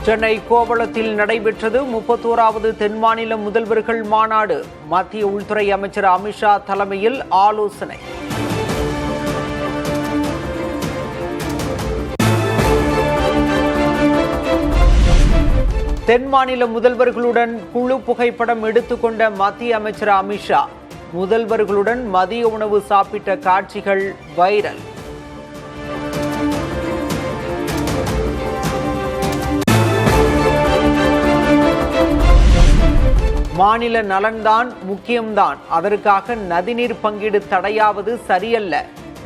சென்னை கோவளத்தில் நடைபெற்றது 31வது தென்மாநில முதல்வர்கள் மாநாடு. மத்திய உள்துறை அமைச்சர் அமித்ஷா தலைமையில் ஆலோசனை. தென் மாநில முதல்வர்களுடன் குழு புகைப்படம் எடுத்துக்கொண்ட மத்திய அமைச்சர் அமித்ஷா. முதல்வர்களுடன் மதிய உணவு சாப்பிட்ட காட்சிகள் வைரல். மாநில நலன்தான் முக்கியம்தான், அதற்காக நதிநீர் பங்கீடு தடையாவது சரியல்ல.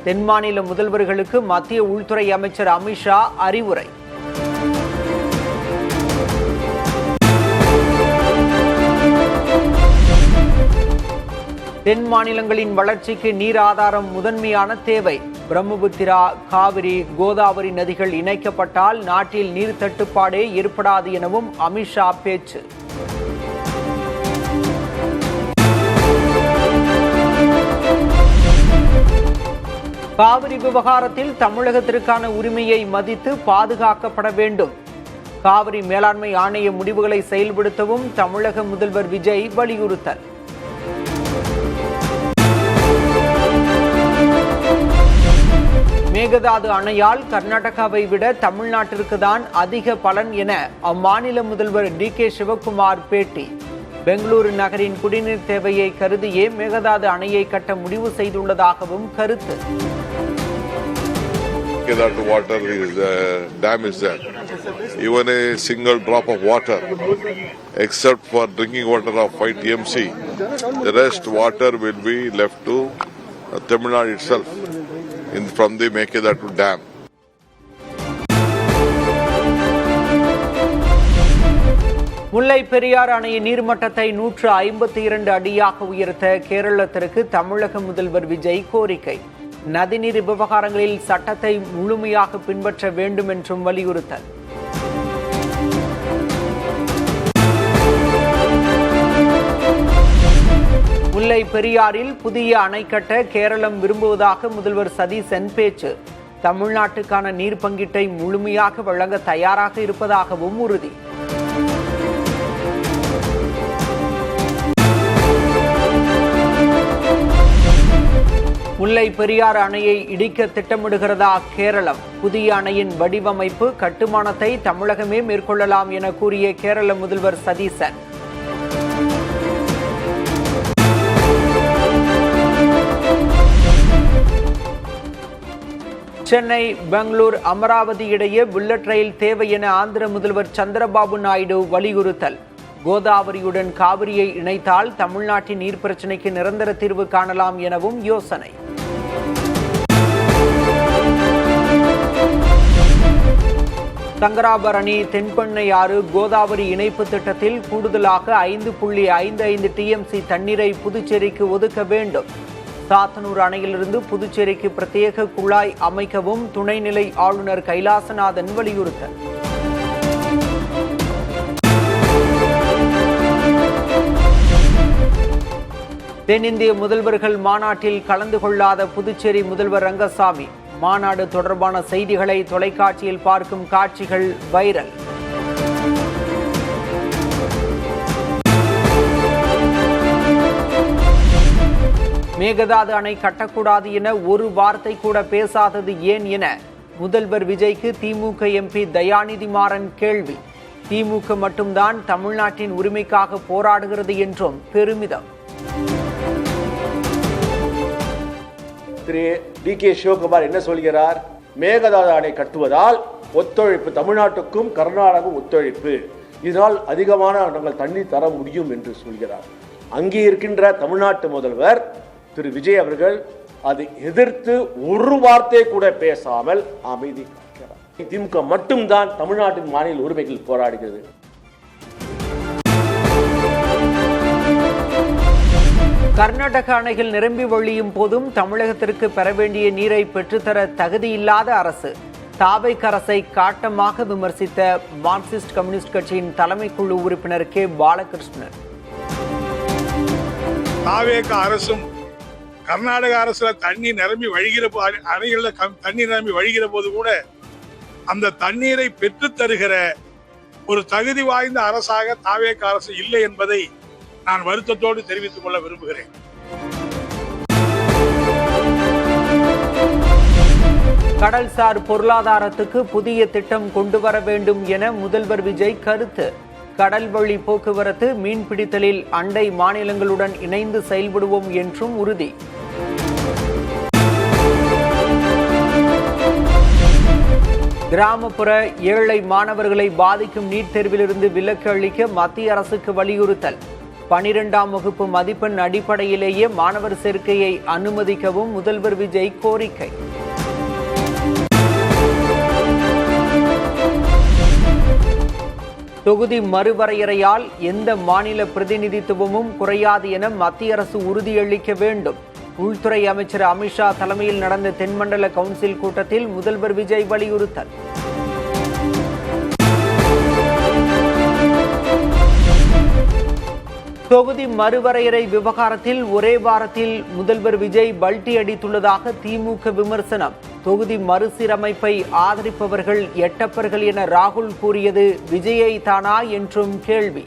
தென் மாநில முதல்வர்களுக்கு மத்திய உள்துறை அமைச்சர் அமித்ஷா அறிவுரை. தென் மாநிலங்களின் வளர்ச்சிக்கு நீர் ஆதாரம் முதன்மையான தேவை. பிரம்மபுத்திரா, காவிரி, கோதாவரி நதிகள் இணைக்கப்பட்டால் நாட்டில் நீர் தட்டுப்பாடே ஏற்படாது எனவும் அமித்ஷா பேச்சு. காவிரி விவகாரத்தில் தமிழகத்திற்கான உரிமையை மதித்து பாதுகாக்கப்பட வேண்டும். காவிரி மேலாண்மை ஆணைய முடிவுகளை செயல்படுத்தவும் தமிழக முதல்வர் விஜய் வலியுறுத்தல். மேகதாது அணையால் கர்நாடகாவை விட தமிழ்நாட்டிற்கு தான் அதிக பலன் என அம்மாநில முதல்வர் டி.கே. சிவக்குமார் பேட்டி. பெங்களூரு நகரின் குடிநீர் தேவையை கருதியே மேகதாது அணையை கட்ட முடிவு செய்துள்ளதாகவும் கருத்து. Megadaadu water dam is there. Even a single drop of water, except for drinking water of 5 TMC, the rest water will be left to Tamil Nadu itself from the Megadaadu dam. முல்லை பெரியாறு அணையின் நீர்மட்டத்தை 152 அடியாக உயர்த்த கேரளத்திற்கு தமிழக முதல்வர் விஜய் கோரிக்கை. நதிநீர் விவகாரங்களில் சட்டத்தை முழுமையாக பின்பற்ற வேண்டும் என்றும் வலியுறுத்தல். முல்லை பெரியாறில் புதிய அணை கட்ட கேரளம் விரும்புவதாக முதல்வர் சதீசன் பேச்சு. தமிழ்நாட்டுக்கான நீர் பங்கீட்டை முழுமையாக வழங்க தயாராக இருப்பதாகவும் உறுதி. முல்லை பெரியாறு அணையை இடிக்க திட்டமிடுகிறதா கேரளம்? புதிய அணையின் வடிவமைப்பு கட்டுமானத்தை தமிழகமே மேற்கொள்ளலாம் என கூறிய கேரள முதல்வர் சதீசன். சென்னை, பெங்களூர், அமராவதி இடையே புல்லட் ரயில் தேவை என ஆந்திர முதல்வர் சந்திரபாபு நாயுடு வலியுறுத்தல். கோதாவரியுடன் காவிரியை இணைத்தால் தமிழ்நாட்டின் நீர் பிரச்சினைக்கு நிரந்தர தீர்வு காணலாம் எனவும் யோசனை. சங்கராபரணி, தென்பெண்ணையாறு, கோதாவரி இணைப்பு திட்டத்தில் கூடுதலாக 5.55 TMC தண்ணீரை புதுச்சேரிக்கு ஒதுக்க வேண்டும். சாத்தனூர் அணையிலிருந்து புதுச்சேரிக்கு பிரத்யேக குழாய் அமைக்கவும் துணைநிலை ஆளுநர் கைலாசநாதன் வலியுறுத்தல். தென்னிந்திய முதல்வர்கள் மாநாட்டில் கலந்து கொள்ளாத புதுச்சேரி முதல்வர் ரங்கசாமி. மாநாடு தொடர்பான செய்திகளை தொலைக்காட்சியில் பார்க்கும் காட்சிகள் வைரல். மேகதாது அணை கட்டக்கூடாது என ஒரு வார்த்தை கூட பேசாதது ஏன் என முதல்வர் விஜய்க்கு திமுக MP தயாநிதி மாறன் கேள்வி. திமுக மட்டும்தான் தமிழ்நாட்டின் உரிமைக்காக போராடுகிறது என்றும் பெருமிதம். திரு டி.கே. சிவகுமார் என்ன சொல்கிறார்? மேகதாது அணை கட்டுவதால் ஒத்துழைப்பு, தமிழ்நாட்டுக்கும் கர்நாடகம் ஒத்துழைப்பு, இதனால் அதிகமான நாங்கள் தண்ணீர் தர முடியும் என்று சொல்கிறார். அங்கே இருக்கின்ற தமிழ்நாட்டு முதல்வர் திரு விஜய் அவர்கள் அதை எதிர்த்து ஒரு வார்த்தை கூட பேசாமல் அமைதி காக்கிறார். திமுக மட்டும்தான் தமிழ்நாட்டின் மாநில உரிமைகள் போராடுகிறது. கர்நாடக அணைகள் நிரம்பி வழியும் போதும் தமிழகத்திற்கு பெற வேண்டிய நீரை பெற்றுத்தர தகுதியில்லாத அரசு. தாவேக அரசை காட்டமாக விமர்சித்த மார்க்சிஸ்ட் கம்யூனிஸ்ட் கட்சியின் தலைமை குழு உறுப்பினர் கே. பாலகிருஷ்ணன். தாவேக அரசும் கர்நாடக அரசுல தண்ணீர் நிரம்பி வழிகிற அணைகளில் தண்ணீர் நிரம்பி வழிகிற போது கூட அந்த தண்ணீரை பெற்று தருகிற ஒரு தகுதி வாய்ந்த அரசாக தாவேக அரசு இல்லை என்பதை நான் வருத்தத்தோடு தெரிவித்துக் கொள்ள விரும்புகிறேன். கடல்சார் பொருளாதாரத்துக்கு புதிய திட்டம் கொண்டு வர வேண்டும் என முதல்வர் விஜய் கருத்து. கடல் வழி போக்குவரத்து, மீன்பிடித்தலில் அண்டை மாநிலங்களுடன் இணைந்து செயல்படுவோம் என்றும் உறுதி. கிராமப்புற ஏழை மாணவர்களை பாதிக்கும் நீட் தேர்விலிருந்து விலக்கு அளிக்க மத்திய அரசுக்கு வலியுறுத்தல். 12ஆம் வகுப்பு மதிப்பெண் அடிப்படையிலேயே மாணவர் சேர்க்கையை அனுமதிக்கவும் முதல்வர் விஜய் கோரிக்கை. தொகுதி மறுவரையறையால் எந்த மாநில பிரதிநிதித்துவமும் குறையாது என மத்திய அரசு உறுதியளிக்க வேண்டும். உள்துறை அமைச்சர் அமித்ஷா தலைமையில் நடந்த தென்மண்டல கவுன்சில் கூட்டத்தில் முதல்வர் விஜய் வலியுறுத்தல். தொகுதி மறுவரையறை விவகாரத்தில் ஒரே வாரத்தில் முதல்வர் விஜய் பல்டி அடித்துள்ளதாக திமுக விமர்சனம். தொகுதி மறுசீரமைப்பை ஆதரிப்பவர்கள் எட்டப்பர்கள் என ராகுல் கூறியது விஜயை தானா என்றும் கேள்வி.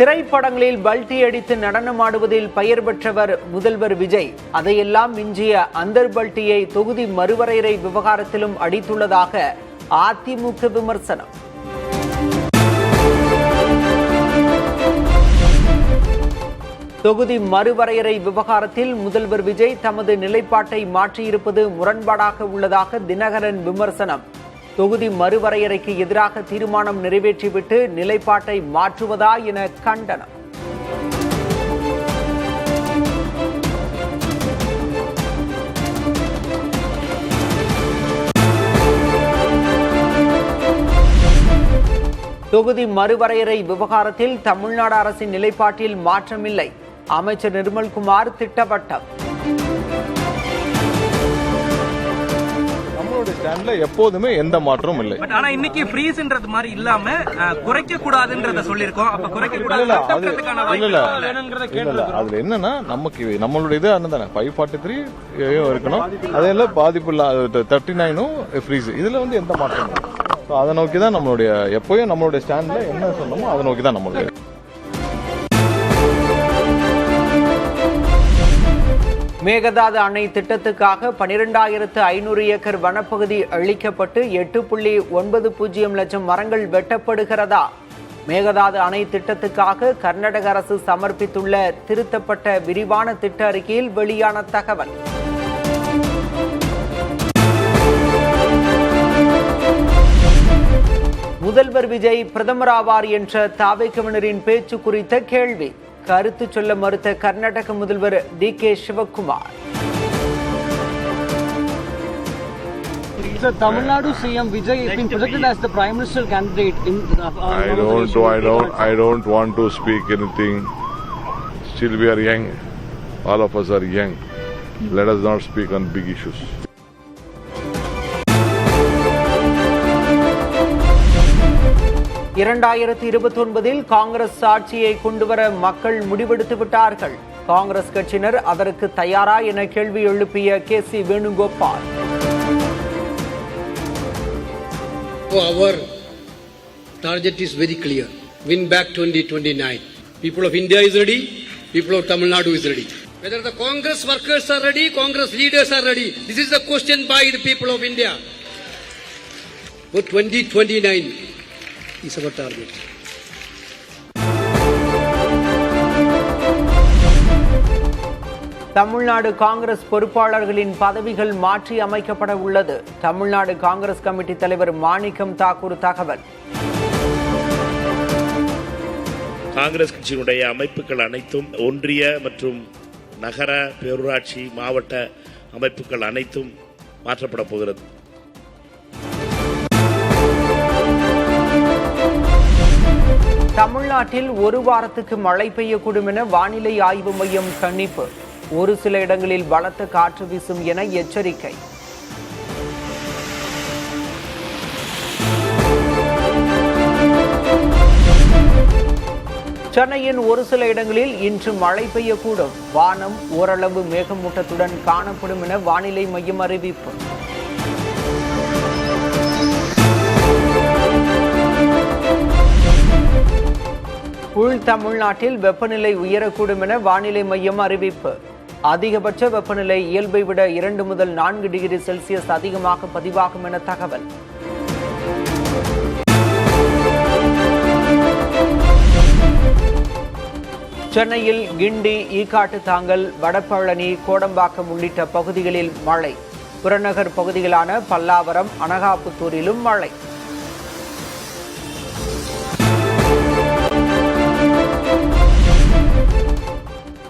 திரைப்படங்களில் பல்டி அடித்து நடனமாடுவதில் பெயர் பெற்றவர் முதல்வர் விஜய். அதையெல்லாம் மிஞ்சிய அந்தர் பல்டியை தொகுதி மறுவரையறை விவகாரத்திலும் அடித்துள்ளதாக அதிமுக விமர்சனம். தொகுதி மறுவரையறை விவகாரத்தில் முதல்வர் விஜய் தமது நிலைப்பாட்டை மாற்றியிருப்பது முரண்பாடாக உள்ளதாக தினகரன் விமர்சனம். தொகுதி மறுவரையறைக்கு எதிராக தீர்மானம் நிறைவேற்றிவிட்டு நிலைப்பாட்டை மாற்றுவதா என கண்டனம். தொகுதி மறுவரையறை விவகாரத்தில் தமிழ்நாடு அரசின் நிலைப்பாட்டில் மாற்றமில்லை. அமைச்சர் நிர்மல்குமார் திட்டவட்டம். நம்மளோட ஸ்டாண்ட்ல எப்போதுமே எந்த மாற்றமும் இல்லை. ஆனா இன்னைக்கு ஃப்ரீஸ்ன்றது மாதிரி இல்லாம குறைக்க கூடாதுன்றத சொல்லிருக்கோம். அப்ப குறைக்க கூடாது அதுல என்னன்னா நமக்கு நம்மளுடைய இது அண்ணன் 543 இருக்கணும். அதெல்லாம் பாதிப்பு இல்ல 39 ஃப்ரீஸ். இதுல வந்து எந்த மாற்றமும் இல்லை. அதை நோக்கி தான் நம்மளுடைய எப்போயும் நம்மளுடைய ஸ்டாண்ட்ல என்ன சொன்னோமோ அதை நோக்கி தான் நம்மளுடைய. மேகதாது அணை திட்டத்துக்காக 12,500 ஏக்கர் வனப்பகுதி அழிக்கப்பட்டு 8.90 லட்சம் மரங்கள் வெட்டப்படுகிறதா? மேகதாது அணை திட்டத்துக்காக கர்நாடக அரசு சமர்ப்பித்துள்ள திருத்தப்பட்ட விரிவான திட்ட அறிக்கையில் வெளியான தகவல். முதல்வர் விஜய் பிரதமர் ஆவார் என்ற தாவேகவினரின் பேச்சு குறித்த கேள்வி. கருத்து சொல்ல மறுத்த கர்நாடக முதல்வர் DK. Sivakumar. Tamil Nadu CM Vijay has been projected as the Prime Minister candidate in I don't want to speak anything. Still we are young. All of us are young. Let us not speak on big issues. இல் காங்கிரஸ் ஆட்சியை கொண்டுவர மக்கள் முடிவெடுத்து விட்டார்கள். காங்கிரஸ் கட்சியினர் அதற்கு தயாரா என கேள்வி எழுப்பிய KC. Venugopal. Our target is very clear. Win back 2029. People of India is ready. People of Tamil Nadu is ready. Whether the Congress workers are ready, Congress leaders are ready. This is the question by the people of India. For 2029 is our target. Tamil Nadu Congress பொறுப்பாளர்களின் பதவிகள் மாற்றி அமைக்கப்பட உள்ளது. Tamil Nadu Congress committee தலைவர் மாணிக்கம் தாக்கூர் தகவல். காங்கிரஸ் கட்சியினுடைய அமைப்புகள் அனைத்தும் ஒன்றிய மற்றும் நகர பேரூராட்சி மாவட்ட அமைப்புகள் அனைத்தும் மாற்றப்பட போகிறது. தமிழ்நாட்டில் ஒரு வாரத்துக்கு மழை பெய்யக்கூடும் என வானிலை ஆய்வு மையம் கணிப்பு. ஒரு சில இடங்களில் பலத்த காற்று வீசும் என எச்சரிக்கை. சென்னையின் ஒரு சில இடங்களில் இன்று மழை பெய்யக்கூடும். வானம் ஓரளவு மேகமூட்டத்துடன் காணப்படும் என வானிலை மையம் அறிவிப்பு. உள் தமிழ்நாட்டில் வெப்பநிலை உயரக்கூடும் என வானிலை மையம் அறிவிப்பு. அதிகபட்ச வெப்பநிலை இயல்பை விட 2 முதல் 4 டிகிரி செல்சியஸ் அதிகமாக பதிவாகும் என தகவல். சென்னையில் கிண்டி, ஈக்காட்டு தாங்கல், வடபழனி, கோடம்பாக்கம் உள்ளிட்ட பகுதிகளில் மழை. புறநகர் பகுதிகளான பல்லாவரம், அனகாபுத்தூரிலும் மழை.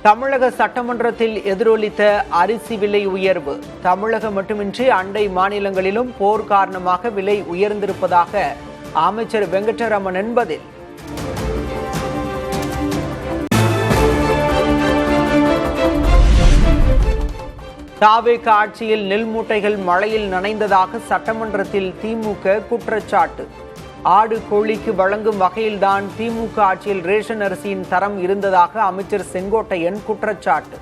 தமிழக சட்டமன்றத்தில் எதிரொலித்த அரிசி விலை உயர்வு. தமிழகம் மட்டுமின்றி அண்டை மாநிலங்களிலும் போர் காரணமாக விலை உயர்ந்திருப்பதாக அமைச்சர் வெங்கடரமணன் பதில். தாவேக ஆட்சியில் நெல் மூட்டைகள் மழையில் நனைந்ததாக சட்டமன்றத்தில் திமுக குற்றச்சாட்டு. ஆடு கோழிக்கு வழங்கும் வகையில்தான் திமுக ஆட்சியில் ரேஷன் அரிசியின் தரம் இருந்ததாக அமைச்சர் செங்கோட்டையன் குற்றச்சாட்டு.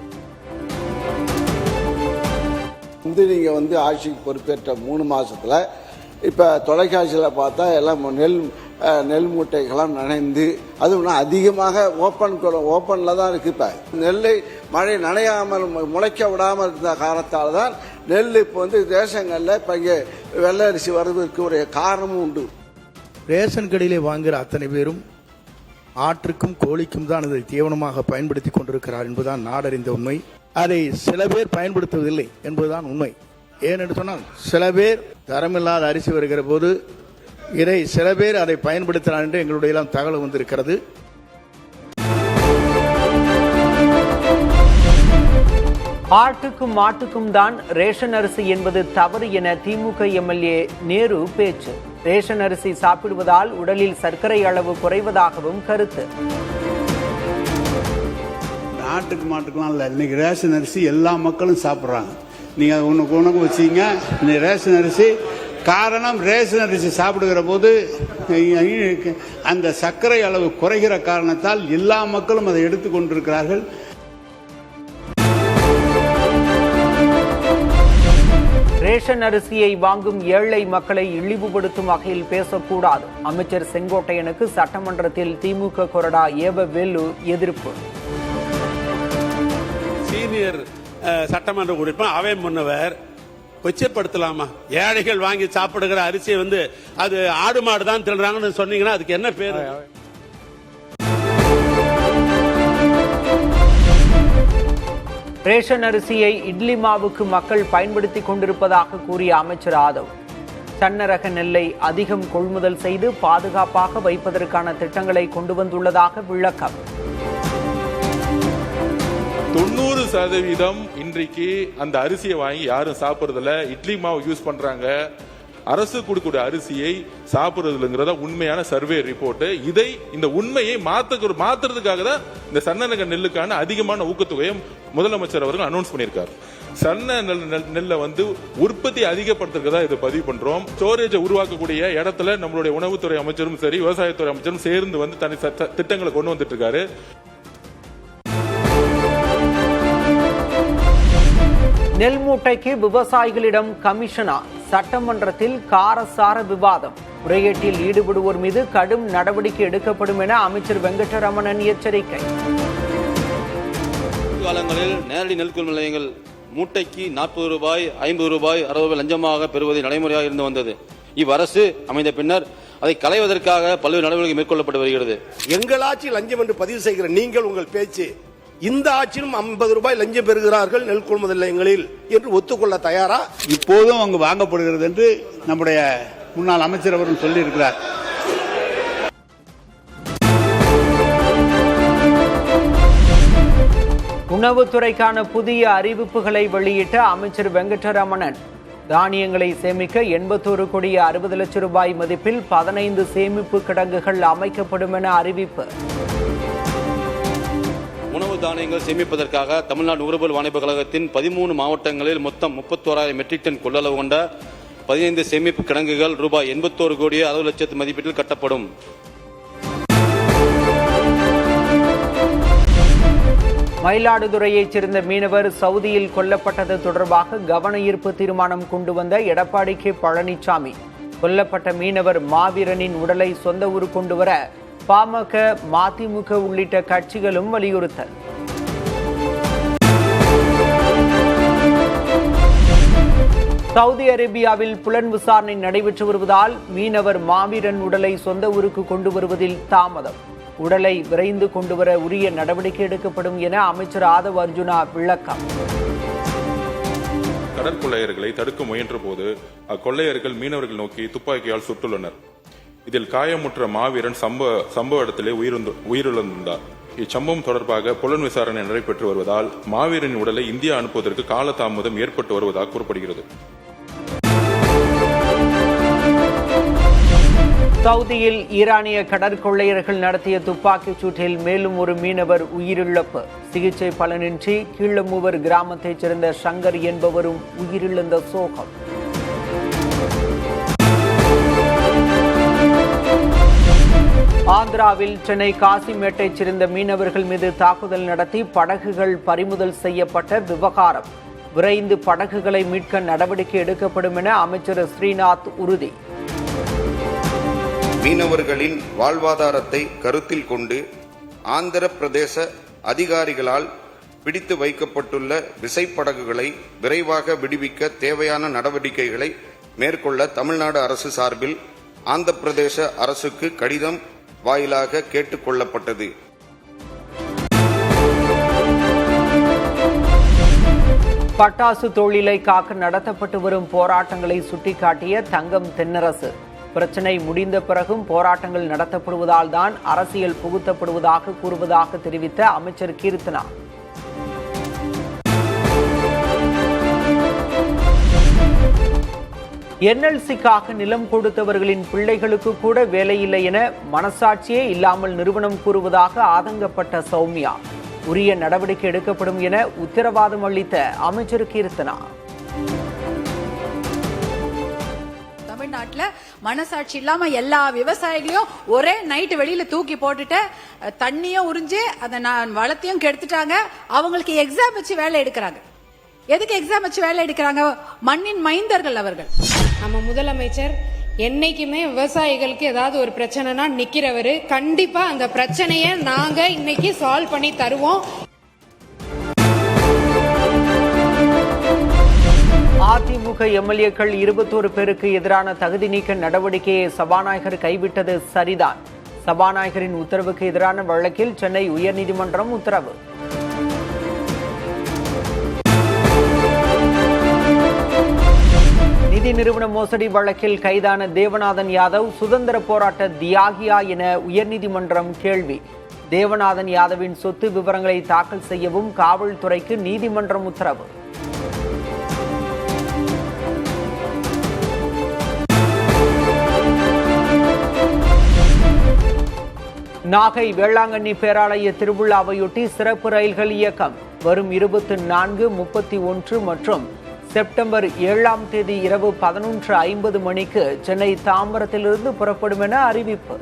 நீங்க ஆட்சிக்கு பொறுப்பேற்ற 3 மாசத்துல இப்ப தொலைக்காட்சியில் பார்த்தா எல்லாம் நெல் மூட்டைகளாம் நனைந்து அதுவும் அதிகமாக ஓப்பன்ல தான் இருக்கு. இப்ப நெல்லை மழை நனையாமல் முளைக்க விடாமல் இருந்த காரணத்தால் தான் நெல் இப்போ ரேஷன்கள்ல இப்ப இங்கே வெள்ளை அரிசி வருவதற்கு ஒரு காரணமும் உண்டு. ரேஷன் கடையிலே வாங்குகிற அத்தனை பேரும் ஆற்றுக்கும் கோழிக்கும் தான் இதை தீவனமாக பயன்படுத்தி கொண்டிருக்கிறார் என்பதுதான் நாடறிந்த உண்மை. அதை சில பேர் பயன்படுத்துவதில்லை என்பதுதான் உண்மை. ஏனென்று சொன்னால் சில பேர் தரமில்லாத அரிசி வருகிற போது இதை சில பேர் அதை பயன்படுத்தினார் என்று எங்களுடைய எல்லாம் தகவல் வந்திருக்கிறது. ஆட்டுக்கும் மாட்டுக்கும் தான் ரேஷன் அரிசி என்பது தவறு என திமுக எம்எல்ஏ நேரு பேச்சு. ரேஷன் அரிசி சாப்பிடுவதால் உடலில் சர்க்கரை அளவு குறைவதாகவும் கருத்து. ஆட்டுக்கு மாட்டுக்கெல்லாம் இல்லை, இன்னைக்கு ரேஷன் அரிசி எல்லா மக்களும் சாப்பிட்றாங்க. நீங்க உனக்கு வச்சீங்க இந்த ரேஷன் அரிசி. காரணம் ரேஷன் அரிசி சாப்பிடுகிற போது அந்த சர்க்கரை அளவு குறைகிற காரணத்தால் எல்லா மக்களும் அதை எடுத்துக்கொண்டிருக்கிறார்கள். ரேஷன் அரிசியை வாங்கும் ஏழை மக்களை இழிவுபடுத்தும் வகையில் பேசக்கூடாது. அமைச்சர் செங்கோட்டையனுக்கு சட்டமன்றத்தில் திமுக கொறடா ஏவ வேலு எதிர்ப்பு. சீனியர் சட்டமன்ற உறுப்பினர் அவை முன்னவர் கொச்சைப்படுத்தலாமா? ஏழைகள் வாங்கி சாப்பிடுகிற அரிசியை அது ஆடு மாடு தான் தின்றாங்கன்னு சொன்னீங்கன்னா அதுக்கு என்ன பேரு? ரேஷன் அரிசியை இட்லி மாவுக்கு மக்கள் பயன்படுத்திக் கொண்டிருப்பதாக கூறிய அமைச்சர் ஆதவ், சன்னரக நெல்லை அதிகம் கொள்முதல் செய்து பாதுகாப்பாக வைப்பதற்கான திட்டங்களை கொண்டு வந்துள்ளதாக விளக்கம். 90% இன்றைக்கு அந்த அரிசியை வாங்கி யாரும் சாப்பிடுறதில்ல. இட்லி மாவு யூஸ் பண்றாங்க. அரசு கொடுக்கக்கூடிய அரிசியை சாப்பிடுறதுங்கிறத உண்மையான சர்வே ரிப்போர்ட். இதை இந்த உண்மையை மாத்துறதுக்காக தான் இந்த சன்னரக நெல்லுக்கான அதிகமான ஊக்கத்தொகையை முதலமைச்சர் அவர்கள் அனௌன்ஸ் பண்ணியிருக்காரு. சன்ன நெல்லை உற்பத்தி அதிகப்படுத்துறதுக்கு இதை பதிவு பண்றோம். ஸ்டோரேஜை உருவாக்கக்கூடிய இடத்துல நம்மளுடைய உணவுத்துறை அமைச்சரும் சரி, விவசாயத்துறை அமைச்சரும் சேர்ந்து தனி திட்டங்களை கொண்டு வந்துட்டு இருக்காரு. நெல் மூட்டைக்கு விவசாயிகளிடம் கமிஷனா? சட்டமன்றத்தில் காரசார விவாதம். முறைகேட்டில் ஈடுபடுவோர் மீது கடும் நடவடிக்கை எடுக்கப்படும் என அமைச்சர் வெங்கடரமணன் எச்சரிக்கை. காலங்களில் நேரடி நெல் கொள்முதல் நிலையங்கள் மூட்டைக்கு 40 ரூபாய், 50 ரூபாய், 60 ரூபாய் லஞ்சமாக பெறுவது நடைமுறையாக இருந்து வந்தது. இவ்வரசு அமைந்த பின்னர் அதை களைவதற்காக பல்வேறு நடவடிக்கை மேற்கொள்ளப்பட்டு வருகிறது. எங்கள் ஆட்சி லஞ்சம் என்று பதிவு செய்கிற நீங்கள் உங்கள் பேச்சு இந்த ஆட்சியிலும் 50 ரூபாய் லஞ்சம் பெறுகிறார்கள் நெல் கொள்முதல் நிலையங்களில் என்று ஒத்துக்கொள்ள தயாரா? இப்போதும் அங்கு வாங்கப்படுகிறது என்று நம்முடைய முன்னாள் அமைச்சர் அவர்கள் சொல்லி இருக்கிறார். உணவுத்துறைக்கான புதிய அறிவிப்புகளை வெளியிட்ட அமைச்சர் வெங்கடரமணன், தானியங்களை சேமிக்க 81 கோடி 60 லட்சம் ரூபாய் மதிப்பில் 15 சேமிப்பு கிடங்குகள் அமைக்கப்படும் என அறிவிப்பு. உணவு தானியங்கள் சேமிப்பதற்காக தமிழ்நாடு நுகர்பொருள் வாணிப கழகத்தின் 13 மாவட்டங்களில் மொத்தம் 31,000 மெட்ரிக் டன் கொள்ளளவு கொண்ட 15 சேமிப்பு கிடங்குகள் ரூபாய் 81 கோடி 60 லட்சத்து மதிப்பீட்டில் கட்டப்படும். மயிலாடுதுறையைச் சேர்ந்த மீனவர் சவுதியில் கொல்லப்பட்டது தொடர்பாக கவன ஈர்ப்பு தீர்மானம் கொண்டு வந்த எடப்பாடி கே பழனிசாமி கொல்லப்பட்ட மீனவர் மாவீரனின் உடலை சொந்த ஊர் கொண்டுவர பாமக, மதிமுக உள்ளிட்ட கட்சிகளும் வலியுறுத்தல். சவுதி அரேபியாவில் புலன் விசாரணை நடைபெற்று வருவதால் மீனவர் மாவீரன் உடலை சொந்த ஊருக்கு கொண்டு வருவதில் தாமதம். உடலை விரைந்து கொண்டுவர உரிய நடவடிக்கை எடுக்கப்படும் என அமைச்சர் ஆதவ் அர்ஜுனா விளக்கம். கடற்கொள்ளையர்களை தடுக்க முயன்ற போது அக்கொள்ளையர்கள் மீனவர்கள் நோக்கி துப்பாக்கியால் சுட்டுள்ளனர். இதில் காயமுற்ற மாவீரன் சம்பவ இடத்திலே உயிரிழந்தார். இச்சம்பவம் தொடர்பாக புலன் விசாரணை நடைபெற்று வருவதால் மாவீரனின் உடலை இந்தியா அனுப்புவதற்கு காலதாமதம் ஏற்பட்டு வருவதாக கூறப்படுகிறது. சவுதியில் ஈரானிய கடற்கொள்ளையர்கள் நடத்திய துப்பாக்கிச் சூட்டில் மேலும் ஒரு மீனவர் உயிரிழப்பு. சிகிச்சை பலனின்றி கீழமூவர் கிராமத்தைச் சேர்ந்த சங்கர் என்பவரும் உயிரிழந்த சோகம். ஆந்திராவில் சென்னை காசிமேட்டைச் சேர்ந்த மீனவர்கள் மீது தாக்குதல் நடத்தி படகுகள் பறிமுதல் செய்யப்பட்ட விவகாரம். விரைந்து படகுகளை மீட்க நடவடிக்கை எடுக்கப்படும் என அமைச்சர் ஸ்ரீநாத் உறுதி. மீனவர்களின் வாழ்வாதாரத்தை கருத்தில் கொண்டு ஆந்திர பிரதேச அதிகாரிகளால் பிடித்து வைக்கப்பட்டுள்ள விசைப்படகுகளை விரைவாக விடுவிக்க தேவையான நடவடிக்கைகளை மேற்கொள்ள தமிழ்நாடு அரசு சார்பில் ஆந்திர பிரதேச அரசுக்கு கடிதம் வாயிலாக கேட்டுக் கொள்ளப்பட்டது. பட்டாசு தொழிலை காக்க நடத்தப்பட்டு வரும் போராட்டங்களை சுட்டிக்காட்டிய தங்கம் தென்னரசு, பிரச்சினை முடிந்த பிறகும் போராட்டங்கள் நடத்தப்படுவதால் தான் அரசியல் புகுத்தப்படுவதாக கூறுவதாக தெரிவித்த அமைச்சர் கீர்த்தனா. என்எல்சிக்காக நிலம் கொடுத்தவர்களின் பிள்ளைகளுக்கு கூட வேலையில்லை என மனசாட்சியே இல்லாமல் நிறுவனம் கூறுவதாக ஆதங்கப்பட்ட சௌமியா, உரிய நடவடிக்கை எடுக்கப்படும் என உத்தரவாதம் அளித்த அமைச்சர் கீர்த்தனா. தமிழ்நாட்டில் மனசாட்சி இல்லாம எல்லா விவசாயிகளையும் ஒரே நைட்டு வெளியில தூக்கி போட்டுட்டு தண்ணியும் உறிஞ்சு அதை வளத்தையும் கெடுத்துட்டாங்க. அவங்களுக்கு எக்ஸாம் வச்சு வேலை எடுக்கிறாங்க. எதுக்கு எக்ஸாம் வச்சு வேலை எடுக்கிறாங்க? மண்ணின் மைந்தர்கள் அவர்கள். நம்ம முதலமைச்சர் என்னைக்குமே விவசாயிகளுக்கு ஏதாவது ஒரு பிரச்சனைனா நிக்கிறவரு. கண்டிப்பா அந்த பிரச்சனையை நாங்க இன்னைக்கு சால்வ் பண்ணி தருவோம். அதிமுக எம்எல்ஏக்கள் 21 பேருக்கு எதிரான தகுதி நீக்க நடவடிக்கையை சபாநாயகர் கைவிட்டது சரிதான். சபாநாயகரின் உத்தரவுக்கு எதிரான வழக்கில் சென்னை உயர்நீதிமன்றம் உத்தரவு. நிதி நிறுவன மோசடி வழக்கில் கைதான தேவநாதன் யாதவ் சுதந்திர போராட்ட தியாகியா என உயர்நீதிமன்றம் கேள்வி. தேவநாதன் யாதவின் சொத்து விவரங்களை தாக்கல் செய்யவும் காவல்துறைக்கு நீதிமன்றம் உத்தரவு. நாகை வேளாங்கண்ணி பேராலய திருவிழாவையொட்டி சிறப்பு ரயில்கள் இயக்கம். வரும் 24, 31 மற்றும் செப்டம்பர் 7ஆம் தேதி இரவு 11:50 மணிக்கு சென்னை தாம்பரத்திலிருந்து புறப்படும் என அறிவிப்பு.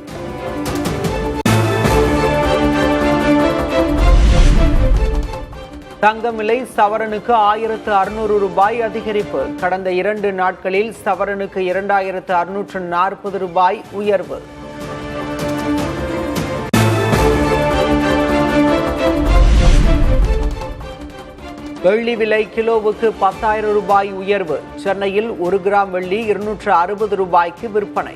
தங்கம் விலை சவரனுக்கு 1600 ரூபாய் அதிகரிப்பு. கடந்த 2 நாட்களில் சவரனுக்கு 2640 ரூபாய் உயர்வு. வெள்ளி விலை கிலோவுக்கு 10,000 ரூபாய் உயர்வு. சென்னையில் 1 கிராம் வெள்ளி 260 ரூபாய்க்கு விற்பனை.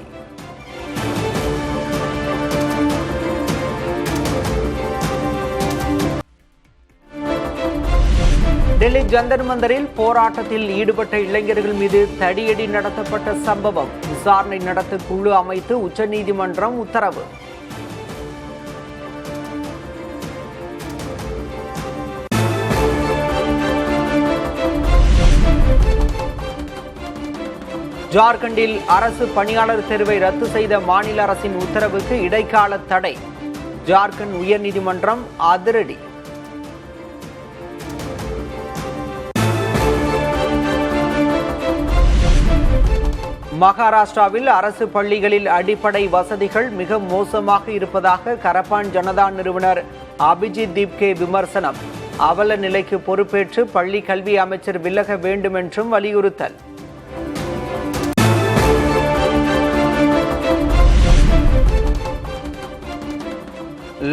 டெல்லி ஜந்தர் மந்தரில் போராட்டத்தில் ஈடுபட்ட இளைஞர்கள் மீது தடியடி நடத்தப்பட்ட சம்பவம். விசாரணை நடத்த குழு அமைத்து உச்சநீதிமன்றம் உத்தரவு. ஜார்க்கண்டில் அரசு பணியாளர் தேர்வை ரத்து செய்த மாநில அரசின் உத்தரவுக்கு இடைக்கால தடை. ஜார்க்கண்ட் உயர்நீதிமன்றம் அதிரடி. மகாராஷ்டிராவில் அரசு பள்ளிகளில் அடிப்படை வசதிகள் மிக மோசமாக இருப்பதாக கரப்பான் ஜனதா நிறுவனர் அபிஜித் தீப்கே விமர்சனம். அவல நிலைக்கு பொறுப்பேற்று பள்ளி கல்வி அமைச்சர் விலக வேண்டும் என்றும் வலியுறுத்தல்.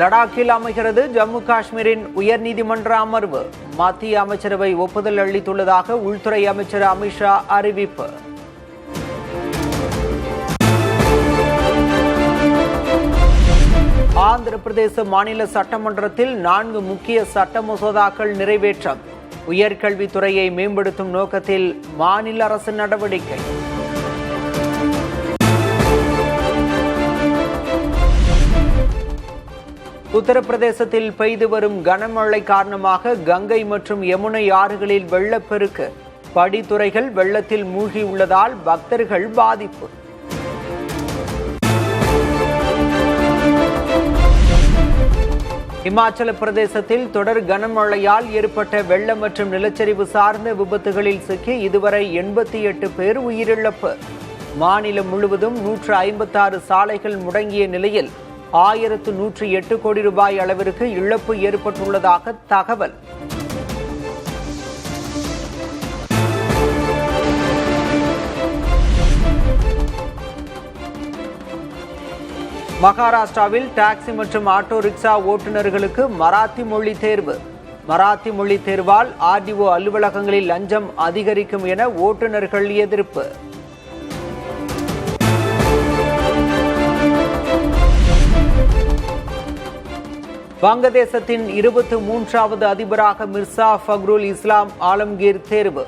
லடாக்கில் அமைகிறது ஜம்மு காஷ்மீரின் உயர்நீதிமன்ற அமர்வு. மத்திய அமைச்சரவை ஒப்புதல் அளித்துள்ளதாக உள்துறை அமைச்சர் அமித்ஷா அறிவிப்பு. ஆந்திர பிரதேச மாநில சட்டமன்றத்தில் 4 முக்கிய சட்ட மசோதாக்கள் நிறைவேற்றம். உயர்கல்வித்துறையை மேம்படுத்தும் நோக்கத்தில் மாநில அரசு நடவடிக்கை. உத்தரப்பிரதேசத்தில் பெய்து வரும் கனமழை காரணமாக கங்கை மற்றும் யமுனை ஆறுகளில் வெள்ளப்பெருக்கு. படித்துறைகள் வெள்ளத்தில் மூழ்கியுள்ளதால் பக்தர்கள் பாதிப்பு. இமாச்சல பிரதேசத்தில் தொடர் கனமழையால் ஏற்பட்ட வெள்ளம் மற்றும் நிலச்சரிவு சார்ந்த விபத்துகளில் சிக்கி இதுவரை 88 பேர் உயிரிழப்பு. மாநிலம் முழுவதும் 156 சாலைகள் முடங்கிய நிலையில் 1108 கோடி ரூபாய் அளவிற்கு இழப்பு ஏற்பட்டுள்ளதாக தகவல். மகாராஷ்டிராவில் டாக்ஸி மற்றும் ஆட்டோ ரிக்ஷா ஓட்டுநர்களுக்கு மராத்தி மொழி தேர்வு. மராத்தி மொழி தேர்வால் ஆர்டிஓ அலுவலகங்களில் லஞ்சம் அதிகரிக்கும் என ஓட்டுநர்கள் எதிர்ப்பு. வங்கதேசத்தின் 23வது அதிபராக மிர்சா ஃபக்ருல் இஸ்லாம் ஆலம்கீர் தேர்வு.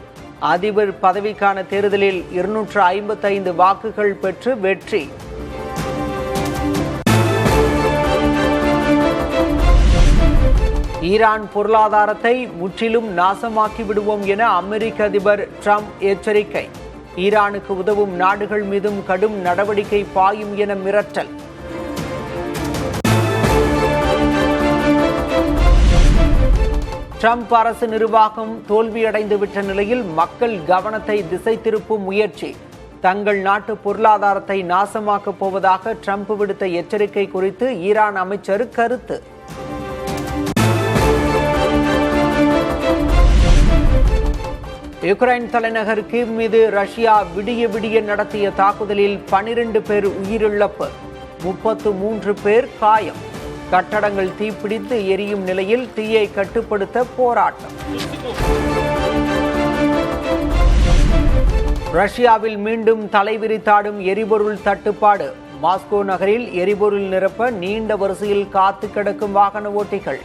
அதிபர் பதவிக்கான தேர்தலில் 255 வாக்குகள் பெற்று வெற்றி. ஈரான் பொருளாதாரத்தை முற்றிலும் நாசமாக்கி விடுவோம் என அமெரிக்க அதிபர் ட்ரம்ப் எச்சரிக்கை. ஈரானுக்கு உதவும் நாடுகள் மீதும் கடும் நடவடிக்கை பாயும் என மிரட்டல். ட்ரம்ப் அரசு நிர்வாகம் தோல்வியடைந்துவிட்ட நிலையில் மக்கள் கவனத்தை திசை திருப்பும் முயற்சி. தங்கள் நாட்டு பொருளாதாரத்தை நாசமாக்கப் போவதாக ட்ரம்ப் விடுத்த எச்சரிக்கை குறித்து ஈரான் அமைச்சர் கருத்து. யுக்ரைன் தலைநகர் கீவ் மீது ரஷ்யா விடிய நடத்திய தாக்குதலில் 12 பேர் உயிரிழப்பு, 33 பேர் காயம். கட்டடங்கள் தீப்பிடித்து எரியும் நிலையில் தீயை கட்டுப்படுத்த போராட்டம். ரஷ்யாவில் மீண்டும் தலைவிரித்தாடும் எரிபொருள் தட்டுப்பாடு. மாஸ்கோ நகரில் எரிபொருள் நிரப்ப நீண்ட வரிசையில் காத்து கிடக்கும் வாகன ஓட்டிகள்.